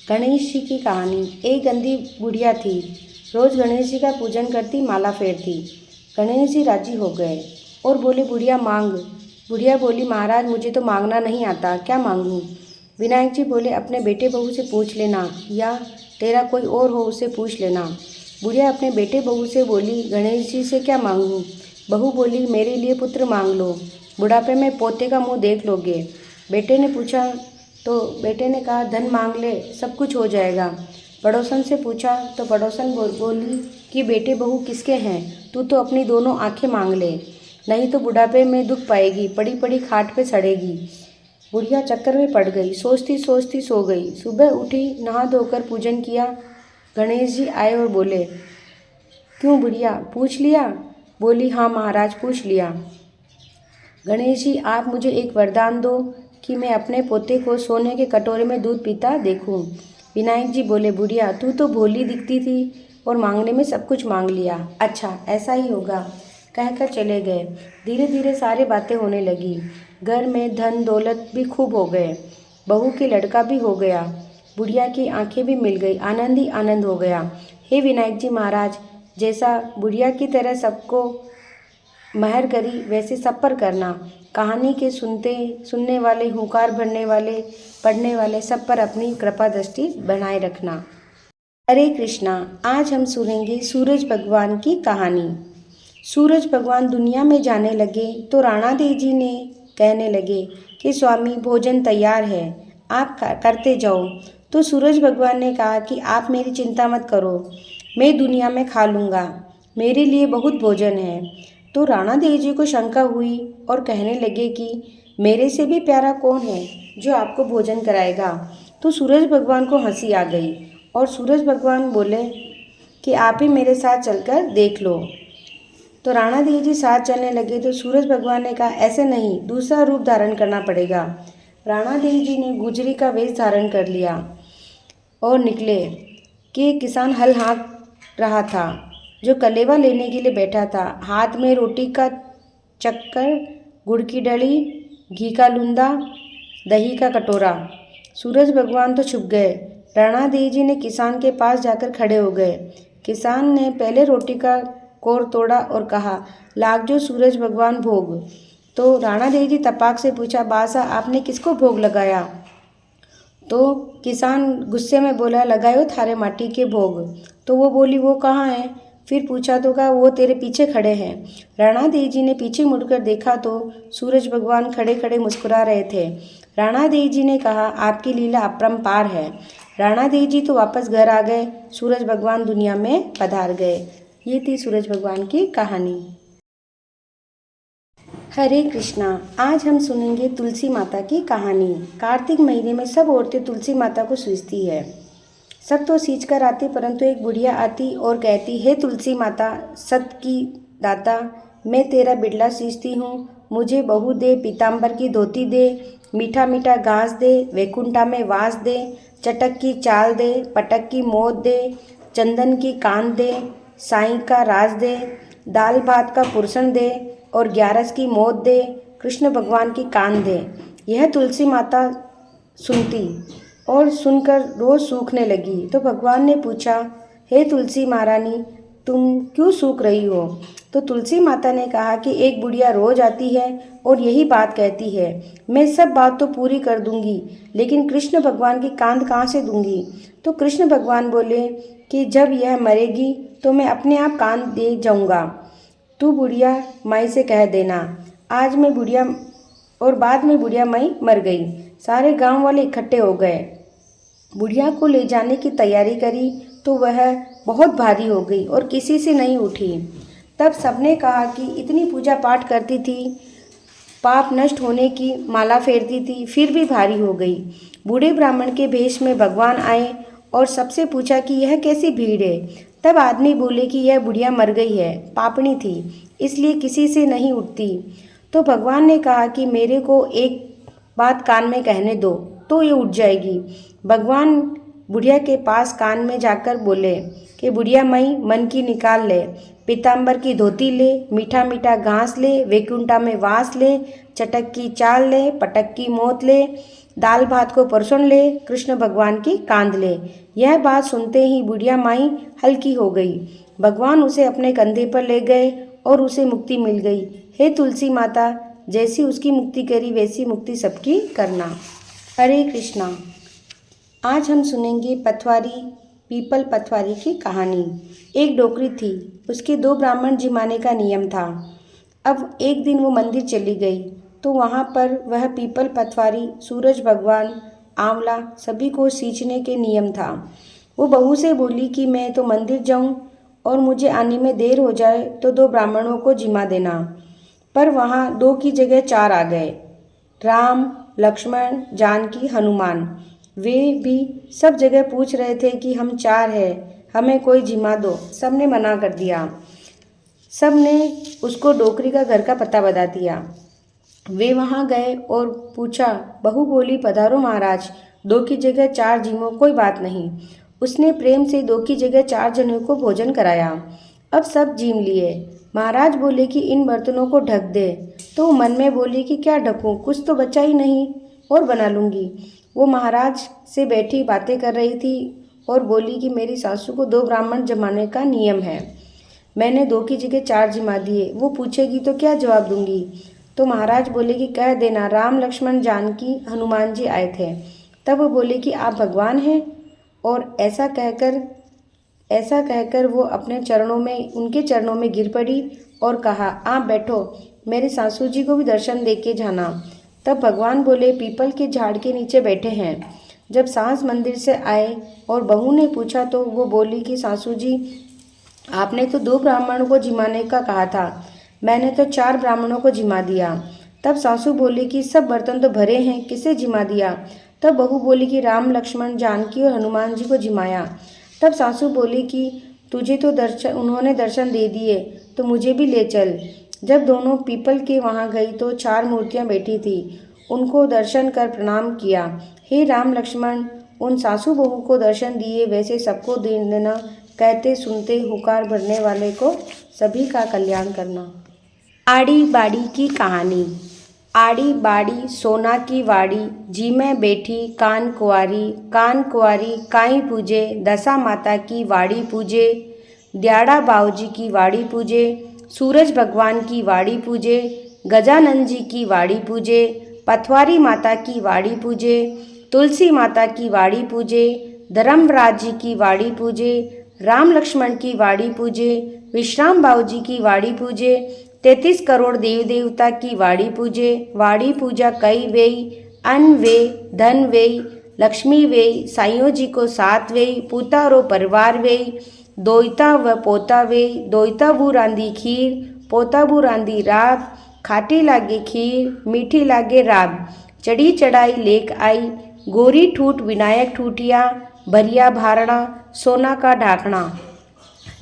गणेश जी की कहानी। एक गंदी बुढ़िया थी। रोज गणेश जी का पूजन करती, माला फेरती। गणेश जी राजी हो गए और बोले, बुढ़िया मांग। बुढ़िया बोली, महाराज मुझे तो मांगना नहीं आता, क्या मांगूं? विनायक जी बोले, अपने बेटे बहू से पूछ लेना, या तेरा कोई और हो उससे पूछ लेना। बुढ़िया अपने बेटे बहू से बोली, गणेश जी से क्या मांगूं? बहू बोली, मेरे लिए पुत्र मांग लो, बुढ़ापे में पोते का मुंह देख लोगे। बेटे ने पूछा तो बेटे ने कहा, धन मांग ले, सब कुछ हो जाएगा। पड़ोसन से पूछा तो पड़ोसन बोली कि बेटे बहू किसके हैं, तू तो अपनी दोनों आंखें मांग ले, नहीं तो बुढ़ापे में दुख पाएगी, पड़ी पड़ी खाट पे सड़ेगी। बुढ़िया चक्कर में पड़ गई, सोचती सोचती सो गई। सुबह उठी, नहा धोकर पूजन किया। गणेश जी आए और बोले, क्यों बुढ़िया, पूछ लिया? बोली, हाँ महाराज, पूछ लिया। गणेश जी, आप मुझे एक वरदान दो कि मैं अपने पोते को सोने के कटोरे में दूध पीता देखूं। विनायक जी बोले, बुढ़िया तू तो भोली दिखती थी और मांगने में सब कुछ मांग लिया। अच्छा ऐसा ही होगा, कहकर चले गए। धीरे धीरे सारी बातें होने लगी। घर में धन दौलत भी खूब हो गए, बहू के लड़का भी हो गया, बुढ़िया की आंखें भी मिल गई, आनंद ही आनंद हो गया। हे विनायक जी महाराज, जैसा बुढ़िया की तरह सबको महर करी वैसे सब पर करना। कहानी के सुनने वाले, हुंकार भरने वाले, पढ़ने वाले सब पर अपनी कृपा दृष्टि बनाए रखना। हरे कृष्णा। आज हम सुनेंगे सूरज भगवान की कहानी। सूरज भगवान दुनिया में जाने लगे तो राणा देव जी ने कहने लगे कि स्वामी भोजन तैयार है, आप करते जाओ। तो सूरज भगवान ने कहा कि आप मेरी चिंता मत करो, मैं दुनिया में खा लूँगा, मेरे लिए बहुत भोजन है। तो राणा देव जी को शंका हुई और कहने लगे कि मेरे से भी प्यारा कौन है जो आपको भोजन कराएगा। तो सूरज भगवान को हंसी आ गई और सूरज भगवान बोले कि आप ही मेरे साथ चलकर देख लो। तो राणा देव जी साथ चलने लगे तो सूरज भगवान ने कहा, ऐसे नहीं, दूसरा रूप धारण करना पड़ेगा। राणा देव जी ने गुजरी का वेश धारण कर लिया और निकले कि किसान हल हाँक रहा था, जो कलेवा लेने के लिए बैठा था। हाथ में रोटी का चक्कर, गुड़ की डली, घी का लूंदा, दही का कटोरा। सूरज भगवान तो छुप गए। राणा देव जी ने किसान के पास जाकर खड़े हो गए। किसान ने पहले रोटी का कोर तोड़ा और कहा, लाग जो सूरज भगवान भोग। तो राणा देव जी तपाक से पूछा, बासा आपने किसको भोग लगाया? तो किसान गुस्से में बोला, लगायो थारे माटी के भोग। तो वो बोली, वो कहाँ है? फिर पूछा तो कहा, वो तेरे पीछे खड़े हैं। राणा देव जी ने पीछे मुड़कर देखा तो सूरज भगवान खड़े खड़े मुस्कुरा रहे थे। राणा देव जी ने कहा, आपकी लीला अपरंपार है। राणा देव जी तो वापस घर आ गए। सूरज भगवान दुनिया में पधार गए। ये थी सूरज भगवान की कहानी। हरे कृष्णा। आज हम सुनेंगे तुलसी माता की कहानी। कार्तिक महीने में सब औरतें तुलसी माता को सींचती है। सब तो सींच कर आती, परंतु एक बुढ़िया आती और कहती, हे तुलसी माता, सत की दाता, मैं तेरा बिड़ला सींचती हूँ, मुझे बहू दे, पीताम्बर की धोती दे, मीठा मीठा घास दे, वैकुंठा में वास दे, चटक की चाल दे, पटक की मोद दे, चंदन की कान दे, साईं का राज दे, दाल भात का पुरसन दे और 11 की मोद दे, कृष्ण भगवान की कान दे। यह तुलसी माता सुनती और सुनकर रोज सूखने लगी। तो भगवान ने पूछा, हे तुलसी महारानी, तुम क्यों सूख रही हो? तो तुलसी माता ने कहा कि एक बुढ़िया रोज आती है और यही बात कहती है, मैं सब बात तो पूरी कर दूंगी, लेकिन कृष्ण भगवान की कान कहाँ से दूंगी? तो कृष्ण भगवान बोले कि जब यह मरेगी तो मैं अपने आप कान दे जाऊंगा, तू बुढ़िया माई से कह देना। आज मैं बुढ़िया और बाद में बुढ़िया माई मर गई। सारे गांव वाले इकट्ठे हो गए। बुढ़िया को ले जाने की तैयारी करी तो वह बहुत भारी हो गई और किसी से नहीं उठी। तब सबने कहा कि इतनी पूजा पाठ करती थी, पाप नष्ट होने की माला फेरती थी, फिर भी भारी हो गई। बूढ़े ब्राह्मण के भेष में भगवान आए और सबसे पूछा कि यह कैसी भीड़ है? तब आदमी बोले कि यह बुढ़िया मर गई है, पापणी थी, इसलिए किसी से नहीं उठती। तो भगवान ने कहा कि मेरे को एक बात कान में कहने दो तो ये उठ जाएगी। भगवान बुढ़िया के पास कान में जाकर बोले कि बुढ़िया मई, मन की निकाल ले, पीताम्बर की धोती ले, मीठा मीठा घास ले, वैकुंठा में वास ले, चटक की चाल ले, पटक की मौत ले, दाल भात को परसुन ले, कृष्ण भगवान की कांध ले। यह बात सुनते ही बुढ़िया माई हल्की हो गई। भगवान उसे अपने कंधे पर ले गए और उसे मुक्ति मिल गई। हे तुलसी माता, जैसी उसकी मुक्ति करी वैसी मुक्ति सबकी करना। हरे कृष्णा। आज हम सुनेंगे पथवारी पीपल पथवारी की कहानी। एक डोकरी थी, उसके 2 ब्राह्मण जिमाने का नियम था। अब एक दिन वो मंदिर चली गई तो वहाँ पर वह पीपल पथवारी, सूरज भगवान, आंवला सभी को सींचने के नियम था। वो बहू से बोली कि मैं तो मंदिर जाऊँ और मुझे आने में देर हो जाए तो 2 ब्राह्मणों को जिमा देना। पर वहाँ 2 की जगह 4 आ गए, राम, लक्ष्मण, जानकी, हनुमान। वे भी सब जगह पूछ रहे थे कि हम 4 हैं, हमें कोई जिमा दो। सब ने मना कर दिया। सब ने उसको डोकरी का घर का पता बता दिया। वे वहाँ गए और पूछा। बहू बोली, पधारो महाराज, 2 की जगह 4 जिमो, कोई बात नहीं। उसने प्रेम से 2 की जगह 4 जनों को भोजन कराया। अब सब जिम लिए। महाराज बोले कि इन बर्तनों को ढक दे, तो मन में बोली कि क्या ढकूं, कुछ तो बचा ही नहीं, और बना लूँगी। वो महाराज से बैठी बातें कर रही थी और बोली कि मेरी सासू को 2 ब्राह्मण जमाने का नियम है, मैंने 2 की जगह 4 जिमा दिए। वो पूछेगी तो क्या जवाब दूंगी। तो महाराज बोले कि कह देना राम, लक्ष्मण, जानकी, हनुमान जी आए थे। तब वो बोले कि आप भगवान हैं, और ऐसा कहकर वो अपने उनके चरणों में गिर पड़ी और कहा, आप बैठो, मेरे सासू जी को भी दर्शन दे के जाना। तब भगवान बोले, पीपल के झाड़ के नीचे बैठे हैं। जब सास मंदिर से आए और बहू ने पूछा तो वो बोली कि सासू जी, आपने तो 2 ब्राह्मणों को जिमाने का कहा था, मैंने तो 4 ब्राह्मणों को जिमा दिया। तब सासू बोली कि सब बर्तन तो भरे हैं, किसे जिमा दिया। तब बहू बोली कि राम, लक्ष्मण, जानकी और हनुमान जी को जिमाया। तब सासू बोली कि तुझे तो उन्होंने दर्शन दे दिए, तो मुझे भी ले चल। जब दोनों पीपल के वहाँ गई तो 4 मूर्तियाँ बैठी थी, उनको दर्शन कर प्रणाम किया। हे राम, लक्ष्मण, उन सासू बहू को दर्शन दिए वैसे सबको दे देना, कहते सुनते हुकार भरने वाले को सभी का कल्याण करना। आड़ी बाड़ी की कहानी। आड़ी बाड़ी सोना की वाड़ी, जी में बैठी कान कुंवारी काई पूजे, दशा माता की वाड़ी पूजे, द्याड़ा बाऊजी की वाड़ी पूजे, सूरज भगवान की वाड़ी पूजे, गजानन जी की वाड़ी पूजे, पथवारी माता की वाड़ी पूजे, तुलसी माता की वाड़ी पूजे, धर्मराज जी की वाड़ी पूजे, राम लक्ष्मण की वाड़ी पूजे, विश्राम बाऊजी की वाड़ी पूजे, 33 करोड़ देव देवता की वाड़ी पूजे। वाड़ी पूजा कई वेई, अन्न वे, धन वेई, लक्ष्मी वेई, साइयों जी को 7 वेई, पूतारो परिवार वेई, दोइता व पोता वेई, दोइता बू रांदी खीर, पोता बू रांदी राब, खाटी लागे खीर, मीठी लागे राब, चढ़ी चढ़ाई लेक आई, गोरी ठूठ विनायक ठूठिया, भरिया भारणा, सोना का ढाकना,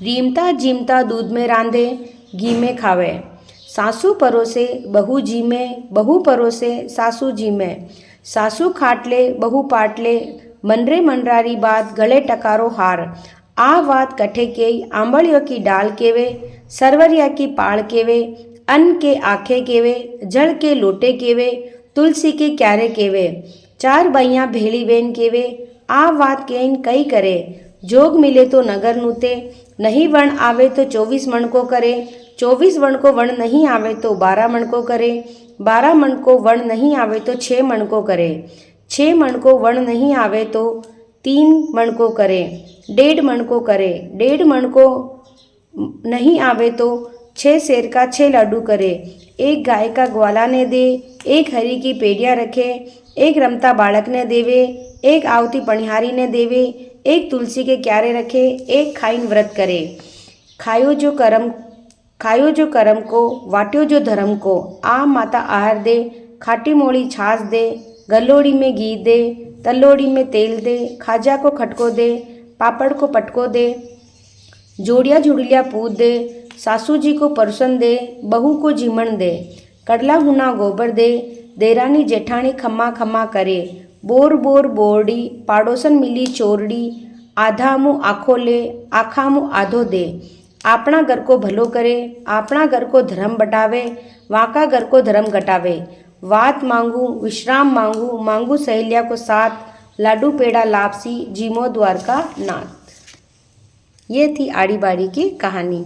रीमता जीमता दूध में रांधे, घी में खावे, सासू परोसे बहू जी में, बहू परोसे सासू जी में, सासू खाट ले बहू पाट ले, मनरे मनरारी बात गले टकारो हार, आ बात कठे के आंबड़ियों की डाल केवे, सरवरिया की पाड़ केवे, अन्न के आखे केवे, जड़ के लोटे केवे, तुलसी के क्यारे केवे, 4 बाइयाँ भेड़ी बेन केवे, आ बात केन कई करे, जोग मिले तो नगर नूते, नहीं वर्ण आवे तो 24 मण को करे, 24 मण को वर्ण नहीं आवे तो 12 मण को करे, 12 मण को वर्ण नहीं आवे तो 6 मण को करे, 6 मण को वर्ण नहीं आवे तो 3 मण को करे, 1.5 मण को करे, 1.5 मण को नहीं आवे तो 6 सेर का 6 लाडू करे, 1 गाय का ग्वाला ने दे, 1 हरी की पेड़िया रखे, 1 रमता बालक ने देवे, 1 आवती पणिहारी ने देवे, 1 तुलसी के क्यारे रखे, 1 खाइन व्रत करे, खायो जो करम को, वाट्यो जो धर्म को, आ माता आहार दे, खाटी मोड़ी छाछ दे, गलोड़ी में घी दे, तलोड़ी में तेल दे, खाजा को खटको दे, पापड़ को पटको दे, जोड़िया झुड़िया पूत दे, सासू जी को परसन दे, बहू को जीमण दे, कड़ला हुना गोबर दे, देरानी जेठानी खम्मा खम्मा करे, बोर बोर बोरडी, पाड़ोसन मिली चोरडी, आधा मुँह आखो ले, आखा मुँह आधो दे, आपना घर को भलो करे, आपना घर को धर्म बटावे, वाका घर को धर्म घटावे, वात मांगू विश्राम मांगू, मांगू सहेलिया को साथ, लाडू पेड़ा लापसी, जीमो द्वारका नाथ। ये थी आड़ी बाड़ी की कहानी।